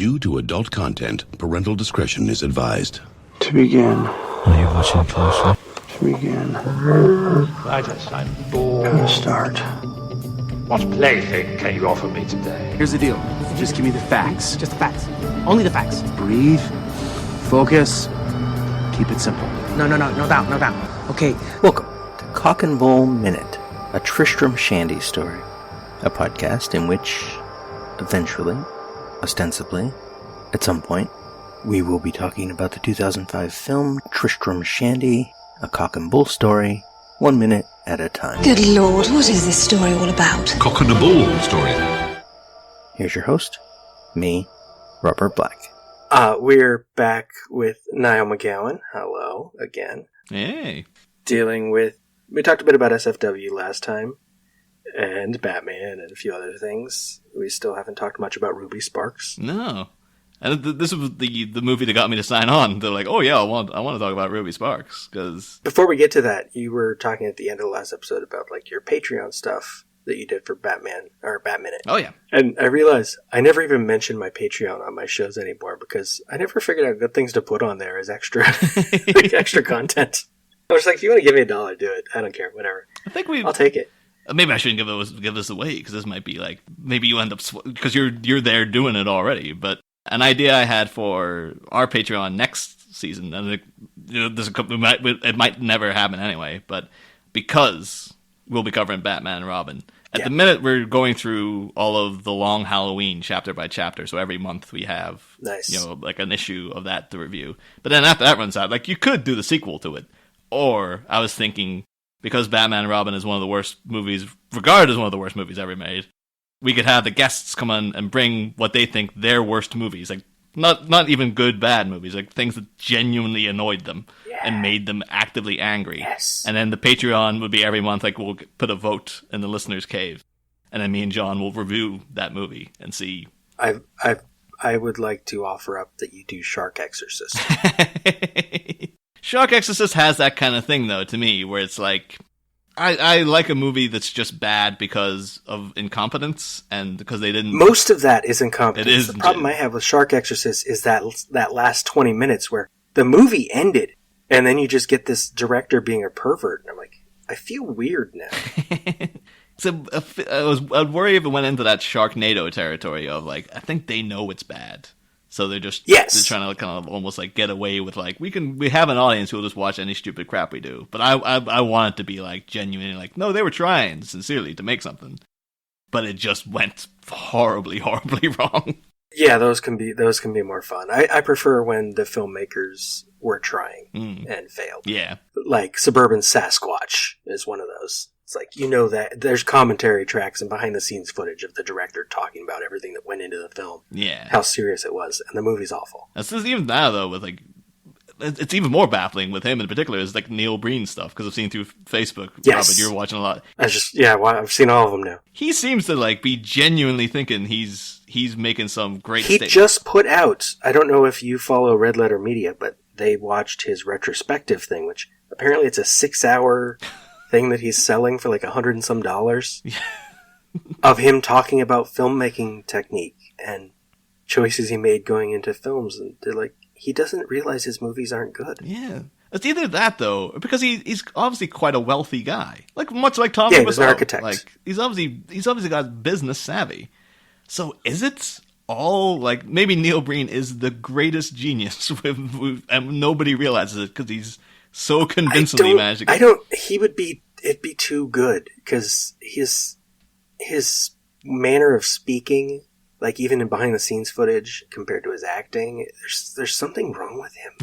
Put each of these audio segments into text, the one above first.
Due to adult content, parental discretion is advised. To begin. Are you watching closely? To begin. I'm bored. To start. What plaything can you offer me today? Here's the deal. Just give me the facts. Just the facts. Only the facts. Breathe. Focus. Keep it simple. No doubt. Okay, welcome to Cock and Bull Minute, a Tristram Shandy story. A podcast in which, eventually, ostensibly, at some point, we will be talking about the 2005 film Tristram Shandy, a cock and bull story, 1 minute at a time. Good Lord, what is this story all about? Cock and a bull story. Here's your host, me, Robert Black. We're back with Niall McGowan. Hello, again. Hey. We talked a bit about SFW last time, and Batman, and a few other things. We still haven't talked much about Ruby Sparks. No. And this was the movie that got me to sign on. They're like, oh yeah, I want to talk about Ruby Sparks. Cause... Before we get to that, you were talking at the end of the last episode about like your Patreon stuff that you did for Batman, or Batminute. Oh yeah. And I realized I never even mention my Patreon on my shows anymore because I never figured out good things to put on there as extra, like extra content. I was like, if you want to give me $1, do it. I don't care, whatever. I'll take it. Maybe I shouldn't give this away because this might be like maybe you end up because you're there doing it already. But an idea I had for our Patreon next season, and it might never happen anyway. But because we'll be covering Batman and Robin at the minute, we're going through all of the Long Halloween chapter by chapter. So every month we have like an issue of that to review. But then after that runs out, like you could do the sequel to it, or I was thinking. Because Batman and Robin is one of the worst movies, regarded as one of the worst movies ever made, we could have the guests come on and bring what they think their worst movies, like not even good, bad movies, like things that genuinely annoyed them and made them actively angry. Yes. And then the Patreon would be every month, like we'll put a vote in the listener's cave, and then me and John will review that movie and see. I would like to offer up that you do Shark Exorcist. Shark Exorcist has that kind of thing, though, to me, where it's like, I like a movie that's just bad because of incompetence, and because they didn't... Most of that is incompetence. It is. The problem I have with Shark Exorcist is that last 20 minutes where the movie ended, and then you just get this director being a pervert, and I'm like, I feel weird now. So I'd worry if it went into that Sharknado territory of, like, I think they know it's bad. So they're just they're trying to kind of almost like get away with like we have an audience who will just watch any stupid crap we do. But I want it to be like genuinely like no, they were trying sincerely to make something, but it just went horribly wrong. Yeah, those can be more fun. I prefer when the filmmakers were trying and failed. Yeah, like Suburban Sasquatch is one of those. It's like, you know that there's commentary tracks and behind-the-scenes footage of the director talking about everything that went into the film. Yeah. How serious it was, and the movie's awful. That's even now, though, with, like... It's even more baffling with him in particular, is, like, Neil Breen stuff, because I've seen through Facebook. Yes. Robert, you're watching a lot. I've seen all of them now. He seems to, like, be genuinely thinking he's making some great statement. He just put out, I don't know if you follow Red Letter Media, but they watched his retrospective thing, which apparently it's a 6-hour... thing that he's selling for like $100 and some of him talking about filmmaking technique and choices he made going into films, and they're like, he doesn't realize his movies aren't good. Yeah, it's either that though, because he's obviously quite a wealthy guy, like much like Tommy Wiseau. He's an architect. Like he's obviously got business savvy. So is it all like maybe Neil Breen is the greatest genius and nobody realizes it because he's so convincingly magic. It'd be too good, because his manner of speaking, like even in behind the scenes footage compared to his acting, there's something wrong with him.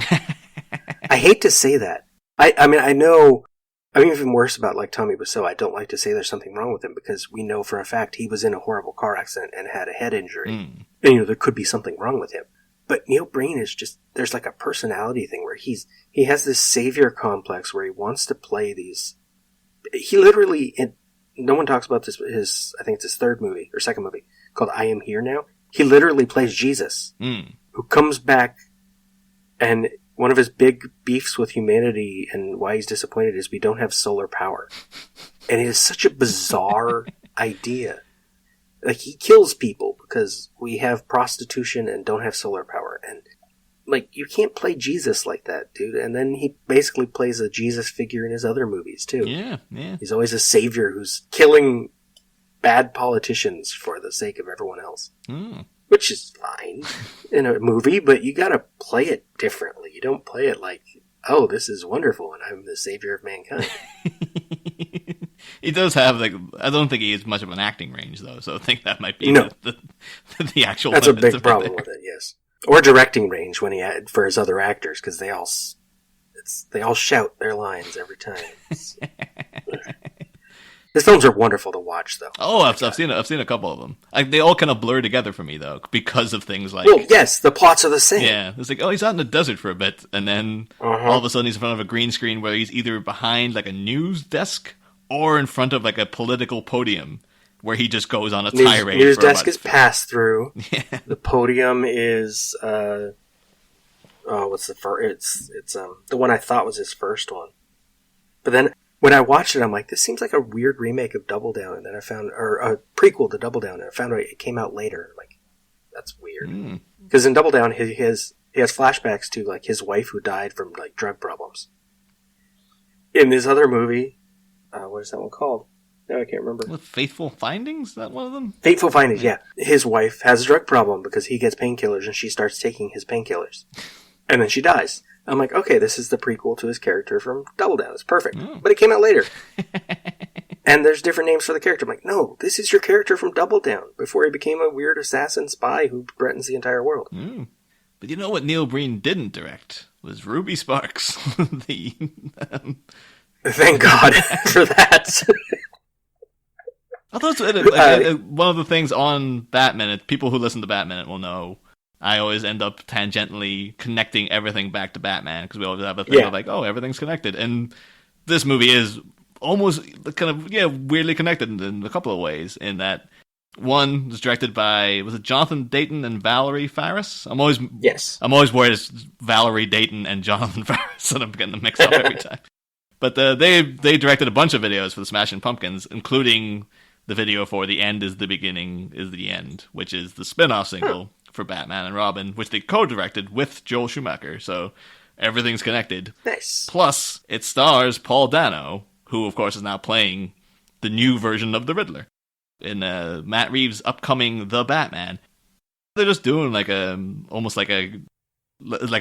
I hate to say that. I mean, I know, I'm even worse about like Tommy Wiseau. I don't like to say there's something wrong with him because we know for a fact he was in a horrible car accident and had a head injury. And there could be something wrong with him. But Neil Breen is just, there's like a personality thing where he has this savior complex where he wants to play these, he literally, no one talks about this, I think it's his third movie, or second movie, called I Am Here Now. He literally plays Jesus, who comes back, and one of his big beefs with humanity and why he's disappointed is we don't have solar power. And it is such a bizarre idea. Like, he kills people because we have prostitution and don't have solar power. And, like, you can't play Jesus like that, dude. And then he basically plays a Jesus figure in his other movies, too. Yeah, yeah. He's always a savior who's killing bad politicians for the sake of everyone else. Which is fine in a movie, but you gotta play it differently. You don't play it like, oh, this is wonderful and I'm the savior of mankind. He does have, like, I don't think he has much of an acting range, though, so I think that might be the actual That's a limits big of problem it with it, yes. Or directing range when he had for his other actors, because they all shout their lines every time. His films are wonderful to watch, though. Oh, I've seen a couple of them. Like, they all kind of blur together for me, though, because of things like... Well, yes, the plots are the same. Yeah, it's like, oh, he's out in the desert for a bit, and then all of a sudden he's in front of a green screen where he's either behind, like, a news desk or in front of, like, a political podium where he just goes on a tirade. News desk is pass-through. Yeah. The podium is... what's the first? It's the one I thought was his first one. But then when I watched it, I'm like, this seems like a weird remake of Double Down, and then I found, or a prequel to Double Down, and I found out it came out later. Like, that's weird. Because in Double Down, he has flashbacks to, like, his wife who died from, like, drug problems. In this other movie, what is that one called? No, I can't remember. What, Faithful Findings? Is that one of them? Fateful Findings, yeah. His wife has a drug problem because he gets painkillers, and she starts taking his painkillers. And then she dies. I'm like, okay, this is the prequel to his character from Double Down. It's perfect. But it came out later. And there's different names for the character. I'm like, no, this is your character from Double Down before he became a weird assassin spy who threatens the entire world. But you know what Neil Breen didn't direct? Was Ruby Sparks. Thank God for that. Although one of the things on Batman, people who listen to Batman will know, I always end up tangentially connecting everything back to Batman, because we always have a thing of like, oh, everything's connected. And this movie is almost kind of, weirdly connected in a couple of ways, in that one was directed by, was it Jonathan Dayton and Valerie Faris? I'm always worried it's Valerie Dayton and Jonathan Faris, and I'm getting them mixed up every time. But they directed a bunch of videos for the Smashing Pumpkins, including the video for The End is the Beginning is the End, which is the spin-off single for Batman and Robin, which they co-directed with Joel Schumacher, so everything's connected. Nice. Plus, it stars Paul Dano, who, of course, is now playing the new version of the Riddler in Matt Reeves' upcoming The Batman. They're just doing almost like a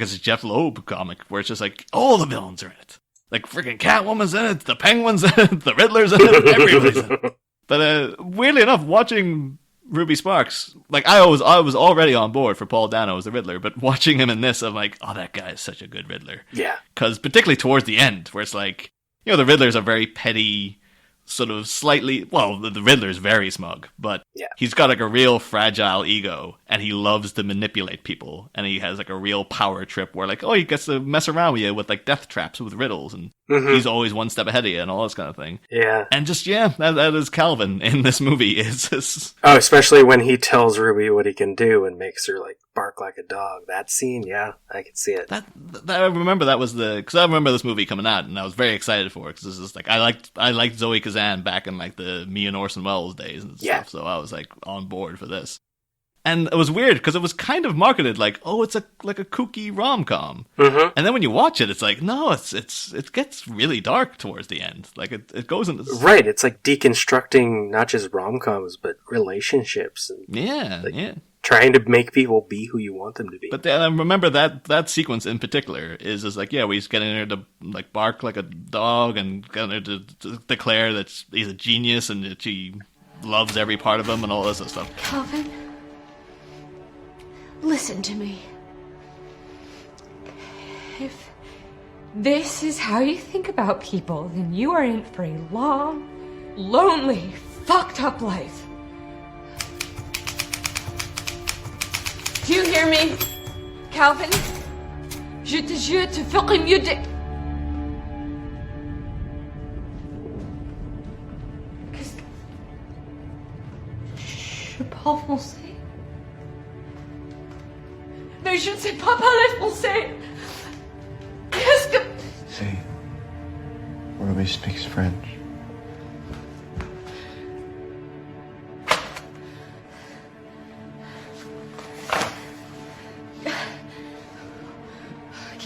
Jeff Loeb comic, where it's just like, all the villains are in it. Like, freaking Catwoman's in it, the Penguin's in it, the Riddler's in it, everybody's in it. But weirdly enough, watching Ruby Sparks, like, I was already on board for Paul Dano as the Riddler, but watching him in this, I'm like, oh, that guy is such a good Riddler. Yeah. Because particularly towards the end, where it's like, the Riddler's a very petty, sort of slightly, well, the Riddler's very smug, but he's got like a real fragile ego, and he loves to manipulate people, and he has like a real power trip where like, oh, he gets to mess around with you with like death traps with riddles, and he's always one step ahead of you and all this kind of thing. Yeah. And just, that is Calvin in this movie. Oh, especially when he tells Ruby what he can do and makes her like bark like a dog. That scene, yeah, I can see it. That I remember that was because I remember this movie coming out, and I was very excited for it, because this is like, I liked Zoe Kazan back in like the me and Orson Welles days and stuff, so I was like on board for this. And it was weird because it was kind of marketed like, oh, it's like a kooky rom-com. And then when you watch it, it's like, no, it gets really dark towards the end. Like it goes into right. It's like deconstructing not just rom-coms but relationships. And trying to make people be who you want them to be. But then I remember that sequence in particular is like, we just getting her to like bark like a dog, and getting her to declare that he's a genius and that she loves every part of him and all this other stuff. Calvin, listen to me. If this is how you think about people, then you are in for a long, lonely, fucked up life. Do you hear me, Calvin? Je te jure, tu ferais mieux de... Qu'est-ce que... Je parle français? Mais je ne sais pas parler français. Qu'est-ce que... See, Ruby speaks French.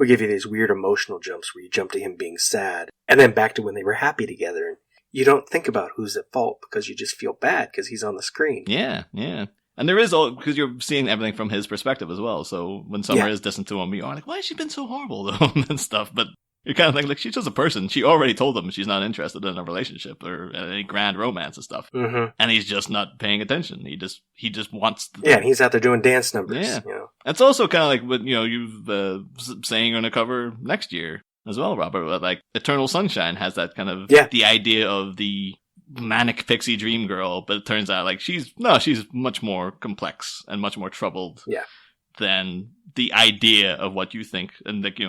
we give you these weird emotional jumps where you jump to him being sad, and then back to when they were happy together. And you don't think about who's at fault because you just feel bad because he's on the screen. Yeah, yeah. And there is all, because you're seeing everything from his perspective as well. So when Summer is distant to him, you're like, why has she been so horrible to him and stuff? But you're kind of thinking, like, she's just a person. She already told him she's not interested in a relationship or any grand romance and stuff. Mm-hmm. And he's just not paying attention. He just wants to. Yeah, and he's out there doing dance numbers. Yeah. You know? It's also kind of like what, you've saying you're going to cover next year as well, Robert. But like Eternal Sunshine has that kind of, the idea of the manic pixie dream girl, but it turns out like she's much more complex and much more troubled than the idea of what you think. And like,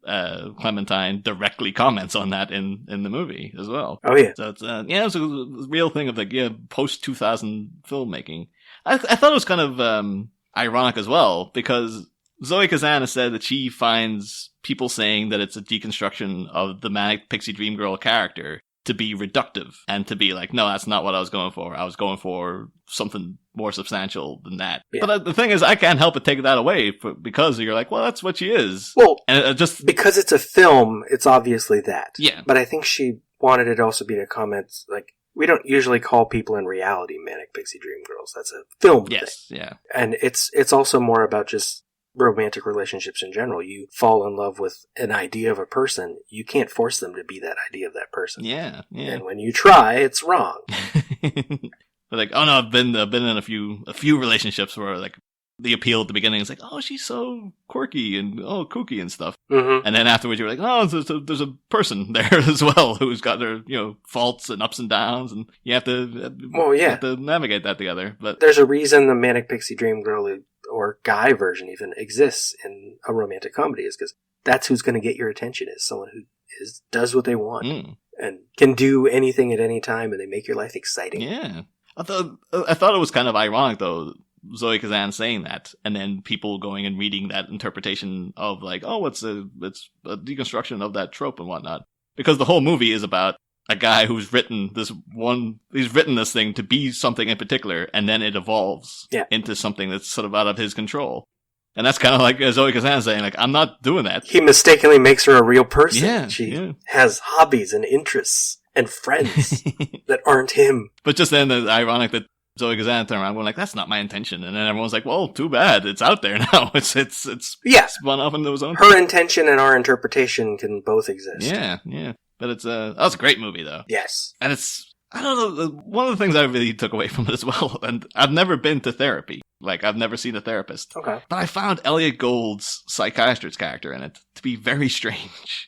Clementine directly comments on that in the movie as well. Oh yeah. So it's it's a real thing of like post 2000 filmmaking. I thought it was kind of ironic as well, because Zoe Kazan has said that she finds people saying that it's a deconstruction of the manic pixie dream girl character to be reductive and to be like, no, that's not what I was going for. I was going for something more substantial than that. Yeah. But the thing is, I can't help but take that away because you're like, well, that's what she is. Well, and just because it's a film, it's obviously that. Yeah. But I think she wanted it also be to comment, like, we don't usually call people in reality manic pixie dream girls. That's a film thing. Yeah. And it's also more about just romantic relationships in general. You fall in love with an idea of a person, you can't force them to be that idea of that person. Yeah. And when you try, it's wrong. But like, oh no, I've been in a few relationships where like the appeal at the beginning is like, oh, she's so quirky and kooky and stuff, and then afterwards you're like, oh, there's a person there as well who's got their faults and ups and downs, and you have to have to navigate that together. But there's a reason the manic pixie dream girl or guy version even exists in a romantic comedy, is because that's who's going to get your attention, is someone who does what they want and can do anything at any time, and they make your life exciting. Yeah, I thought it was kind of ironic though, Zoe Kazan saying that, and then people going and reading that interpretation of like, oh, it's a deconstruction of that trope and whatnot, because the whole movie is about a guy who's written this thing to be something in particular, and then it evolves into something that's sort of out of his control. And that's kind of like Zoe Kazan saying, like, I'm not doing that. He mistakenly makes her a real person. Yeah, she has hobbies and interests and friends that aren't him. But just then, it's ironic that Zoe Kazan turned around going like, that's not my intention. And then everyone's like, well, too bad. It's out there now. It's spun off into its own Her intention and our interpretation can both exist. Yeah. But it's that was a great movie, though. Yes. And it's, I don't know, one of the things I really took away from it as well, and I've never been to therapy. Like, I've never seen a therapist. Okay. But I found Elliot Gould's psychiatrist character in it to be very strange.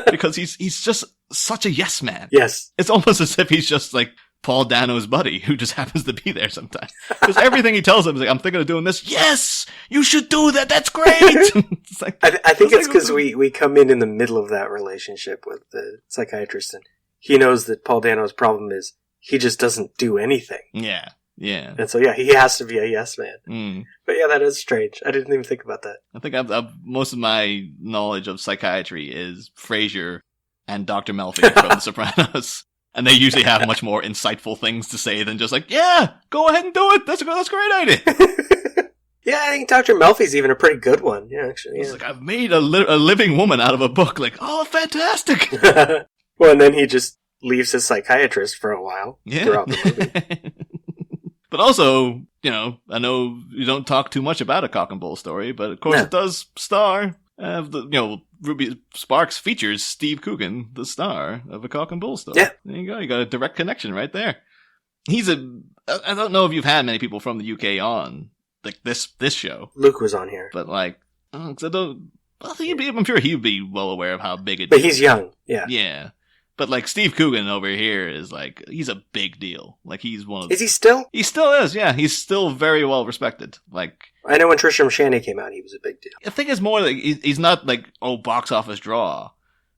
Because he's just such a yes man. Yes. It's almost as if he's just like Paul Dano's buddy who just happens to be there sometimes. Because everything he tells him is like, I'm thinking of doing this. Yes! You should do that! That's great! It's like, I think it's because we come in the middle of that relationship with the psychiatrist, and he knows that Paul Dano's problem is he just doesn't do anything. Yeah. And so, he has to be a yes man. But yeah, that is strange. I didn't even think about that. I think most of my knowledge of psychiatry is Frasier and Dr. Melfi from The Sopranos. And they usually have much more insightful things to say than just like, yeah, go ahead and do it. That's a great idea. Yeah, I think Dr. Melfi's even a pretty good one. Yeah, actually. Yeah. It's like, I've made a living woman out of a book. Like, oh, fantastic. Well, and then he just leaves his psychiatrist for a while throughout the movie. But also, I know you don't talk too much about A Cock and Bull Story, but of course it does star, Ruby Sparks features Steve Coogan, the star of A Cock and Bull Story. Yeah. There you go. You got a direct connection right there. I don't know if you've had many people from the UK on like this show. Luke was on here. But like, I'm sure he'd be well aware of how big it is. But he's young. Yeah. Yeah. But like Steve Coogan over here is like, he's a big deal. Like he's one of Is he still? He still is, yeah. He's still very well respected. Like, I know when Tristram Shandy came out, he was a big deal. I think it's more like, he's not like, box office draw,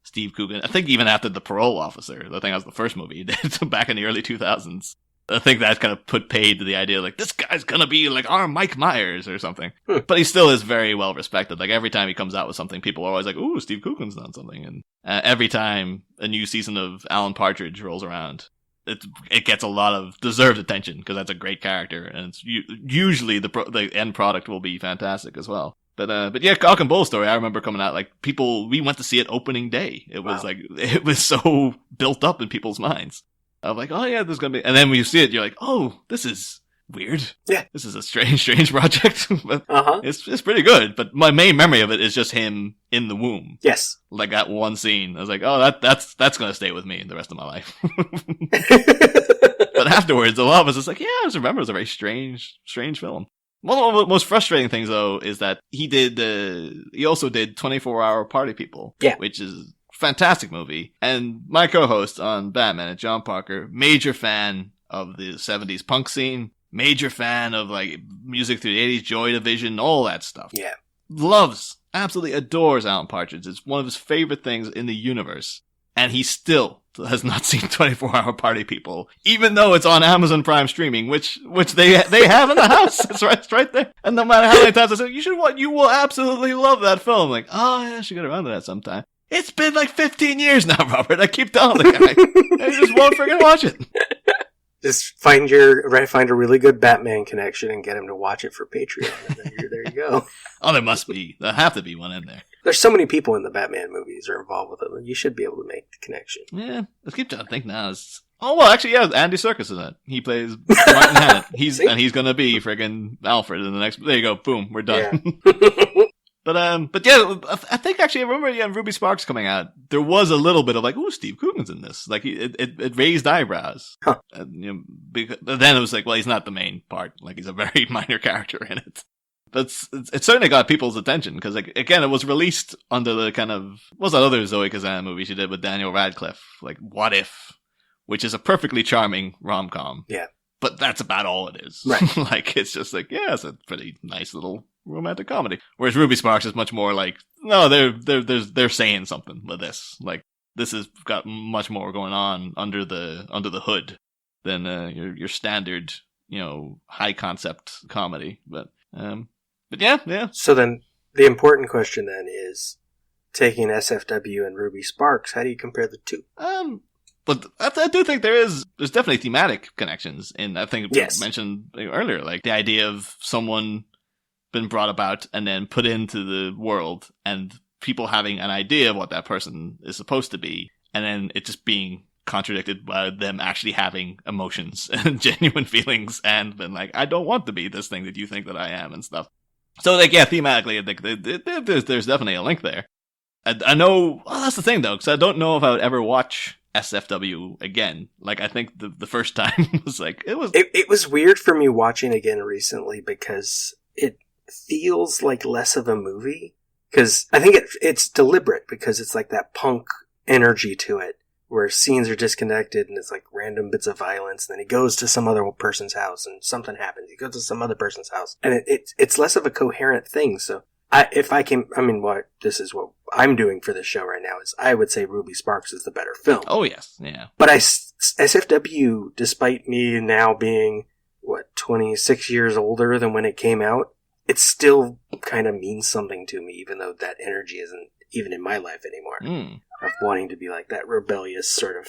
Steve Coogan. I think even after The Parole Officer, I think that was the first movie he did back in the early 2000s. I think that's kind of put paid to the idea, like, this guy's gonna be like our Mike Myers or something. But he still is very well respected. Like, every time he comes out with something, people are always like, ooh, Steve Coogan's done something. And every time a new season of Alan Partridge rolls around, it gets a lot of deserved attention, because that's a great character. And it's usually the end product will be fantastic as well. But yeah, Cock and Bull story, I remember coming out, like, we went to see it opening day. It was like, it was so built up in people's minds. I'm like, oh yeah, there's gonna be, and then when you see it, you're like, oh, this is weird. Yeah. This is a strange project. But it's pretty good. But my main memory of it is just him in the womb. Yes. Like that one scene. I was like, oh, that's gonna stay with me the rest of my life. But afterwards, a lot of us is like, yeah, I just remember it was a very strange film. One of the most frustrating things, though, is that he also did 24-Hour Party People. Yeah. Which is a fantastic movie. And my co-host on Batman, John Parker, major fan of the 70s punk scene, major fan of like music through the 80s, Joy Division, all that stuff. Yeah. Absolutely adores Alan Partridge. It's one of his favorite things in the universe. And he still has not seen 24-Hour Party People, even though it's on Amazon Prime streaming, which they have in the house. It's right there. And no matter how many times I say, you will absolutely love that film. Like, oh yeah, I should get around to that sometime. It's been like 15 years now, Robert. I keep telling the guy. And he just won't freaking watch it. Just find a really good Batman connection and get him to watch it for Patreon, and then there you go. Oh, there'll have to be one in there. There's so many people in the Batman movies are involved with them, and you should be able to make the connection. Yeah, let's keep trying to think now. Oh, well, actually, yeah, Andy Serkis in it. He plays Martin Hannett. He's gonna be friggin' Alfred in the next. There you go, boom, we're done. Yeah. But yeah, I think actually, I remember Ruby Sparks coming out. There was a little bit of like, ooh, Steve Coogan's in this. Like, it raised eyebrows. Huh. But then it was like, well, he's not the main part. Like, he's a very minor character in it. But it certainly got people's attention because, like, again, it was released under the kind of, what was that other Zoe Kazan movie she did with Daniel Radcliffe? Like, What If? Which is a perfectly charming rom-com. Yeah. But that's about all it is. Right. Like, it's just like, yeah, it's a pretty nice little romantic comedy. Whereas Ruby Sparks is much more like, no, they're saying something with this. Like, this has got much more going on under the hood than your standard, high concept comedy. But yeah. So then, the important question then is, taking SFW and Ruby Sparks, how do you compare the two? But I do think there's definitely thematic connections in, I think, yes. mentioned earlier, like the idea of someone been brought about and then put into the world and people having an idea of what that person is supposed to be, and then it just being contradicted by them actually having emotions and genuine feelings and been like, I don't want to be this thing that you think that I am and stuff. So, like, yeah, thematically, I think there's definitely a link there. I know, well, that's the thing, though, because I don't know if I would ever watch SFW again. Like, I think the first time was like, it was weird for me watching again recently because it feels like less of a movie. Because I think it's deliberate because it's like that punk energy to it where scenes are disconnected and it's like random bits of violence. And then he goes to some other person's house and something happens. He goes to some other person's house and it's less of a coherent thing. So this is what I'm doing for this show right now is I would say Ruby Sparks is the better film. Oh, yes. Yeah. But SFW, despite me now being, 26 years older than when it came out, it still kind of means something to me, even though that energy isn't even in my life anymore. Of wanting to be like that rebellious sort of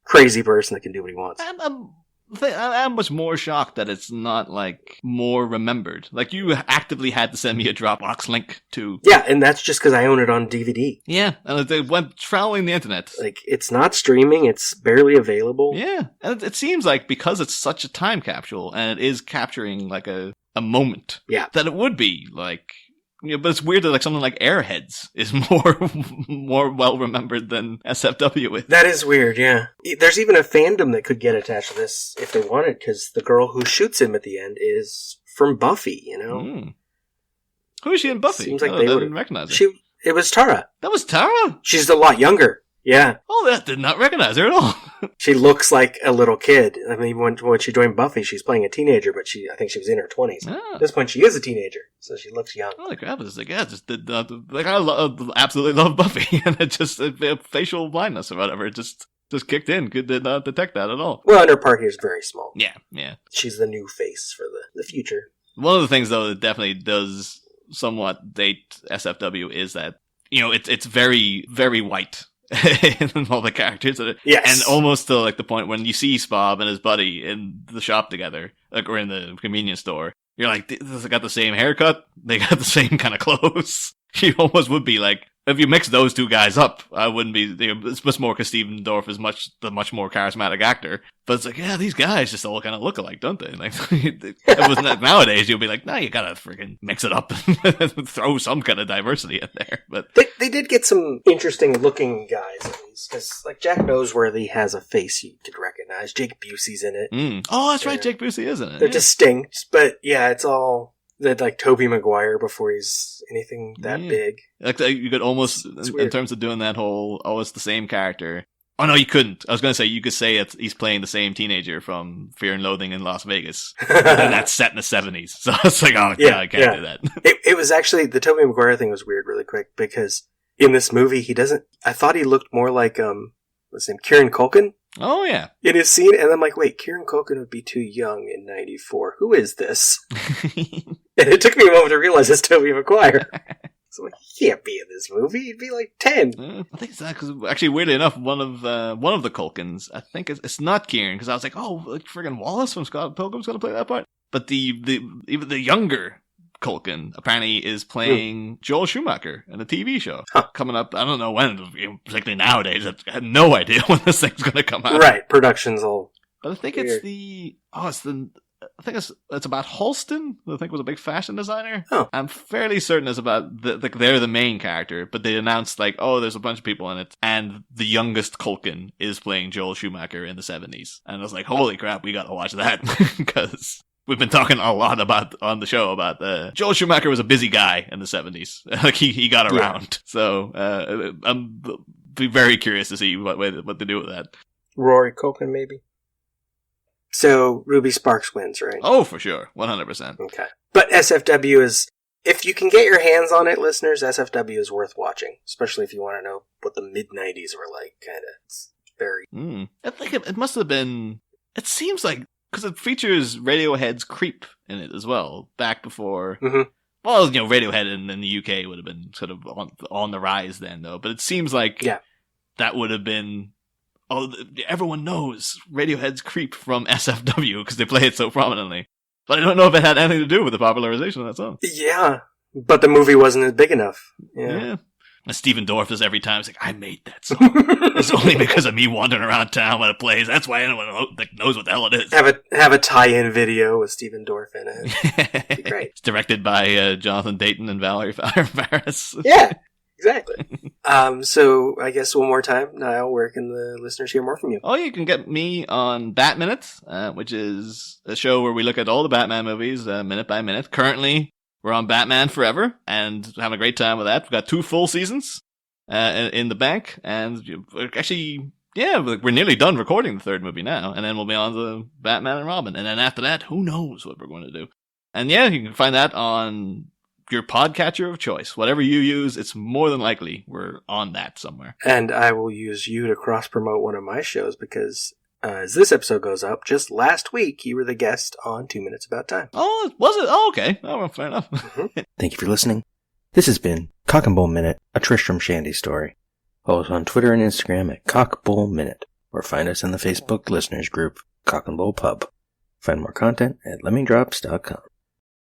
crazy person that can do what he wants. I'm much more shocked that it's not, like, more remembered. Like, you actively had to send me a Dropbox link to... Yeah, and that's just because I own it on DVD. Yeah, and they went trawling the internet. Like, it's not streaming, it's barely available. Yeah, and it seems like because it's such a time capsule, and it is capturing, like, a moment, yeah, that it would be, like... but it's weird that like something like Airheads is more well remembered than SFW is. That is weird, yeah. There's even a fandom that could get attached to this if they wanted, because the girl who shoots him at the end is from Buffy, Who is she in Buffy? Seems like I didn't recognize her. It was Tara. That was Tara? She's a lot younger. Yeah. Oh, that did not recognize her at all. She looks like a little kid. I mean, when she joined Buffy, she's playing a teenager, but I think she was in her 20s. Ah. At this point, she is a teenager, so she looks young. Holy crap! It's like, yeah, just I absolutely love Buffy, and it just facial blindness or whatever. It just kicked in. Did not detect that at all. Well, and her part here is very small. Yeah. She's the new face for the future. One of the things, though, that definitely does somewhat date SFW is that it's very, very white. In all the characters, yes, and almost to like the point when you see Spob and his buddy in the shop together, like, or in the convenience store, You're like, they got the same haircut, they got the same kind of clothes. You almost would be like, if you mix those two guys up, I wouldn't be. It's much more because Stephen Dorff is the much more charismatic actor. But it's like, yeah, these guys just all kind of look alike, don't they? Like, it was not, nowadays you'll be like, no, you gotta freaking mix it up and throw some kind of diversity in there. But they did get some interesting looking guys at least, because like Jack Noseworthy has a face you could recognize. Jake Busey's in it. Oh, that's right, Jake Busey is in it. They're distinct, but yeah, it's all. Like Tobey Maguire before he's anything that big. Like you could almost, in terms of doing that whole, it's the same character. Oh no, you couldn't. I was going to say, you could say he's playing the same teenager from Fear and Loathing in Las Vegas. And that's set in the 70s. So it's like, I can't do that. It was actually, the Tobey Maguire thing was weird really quick, because in this movie, I thought he looked more like, what's his name, Kieran Culkin? Oh, yeah. In his scene, and I'm like, wait, Kieran Culkin would be too young in 94. Who is this? And it took me a moment to realize it's Tobey Maguire. So I'm like, he can't be in this movie. He'd be like 10. I think it's that, because actually, weirdly enough, one of the Culkins, I think it's not Kieran, because I was like, oh, like friggin' Wallace from Scott Pilgrim's going to play that part. But even the younger Culkin apparently is playing Joel Schumacher in a TV show coming up. I don't know when, particularly nowadays. I have no idea when this thing's going to come out. Right, production's all. But I think weird. I think it's about Halston, who I think was a big fashion designer. Oh. I'm fairly certain it's about they're the main character, but they announced like, oh, there's a bunch of people in it, and the youngest Culkin is playing Joel Schumacher in the 70s. And I was like, holy crap, we gotta watch that, because we've been talking a lot on the show about Joel Schumacher was a busy guy in the 70s. Like he got around. So I'm be very curious to see what they do with that. Rory Culkin, maybe. So Ruby Sparks wins, right? Oh, for sure. 100%. Okay. But SFW is, if you can get your hands on it, listeners, SFW is worth watching. Especially if you want to know what the mid-90s were like, kind of. It's very... I think it must have been... It seems like... Because it features Radiohead's Creep in it as well, back before... Mm-hmm. Well, Radiohead in the UK would have been sort of on the rise then, though. But it seems like that would have been... Oh, everyone knows Radiohead's Creep from SFW because they play it so prominently. But I don't know if it had anything to do with the popularization of that song. Yeah, but the movie wasn't big enough. Yeah. And Stephen Dorff does every time. It's like, I made that song. It's only because of me wandering around town when it plays. That's why anyone knows what the hell it is. Have a tie-in video with Stephen Dorff in it. It'd be great. It's directed by Jonathan Dayton and Valerie Faris. Yeah. Exactly. So I guess one more time, Niall, where can the listeners hear more from you? Oh, you can get me on Bat Minute, which is a show where we look at all the Batman movies, minute by minute. Currently, we're on Batman Forever, and having a great time with that. We've got 2 full seasons in the bank, and actually, we're nearly done recording the 3rd movie now, and then we'll be on to Batman and Robin. And then after that, who knows what we're going to do. And you can find that on your podcatcher of choice. Whatever you use, it's more than likely we're on that somewhere. And I will use you to cross-promote one of my shows because as this episode goes up, just last week you were the guest on 2 Minutes About Time. Oh, was it? Oh, okay. Oh, well, fair enough. Thank you for listening. This has been Cock and Bull Minute, a Tristram Shandy story. Follow us on Twitter and Instagram at Cock Bull Minute, or find us in the Facebook listeners group, Cock and Bull Pub. Find more content at lemmingdrops.com.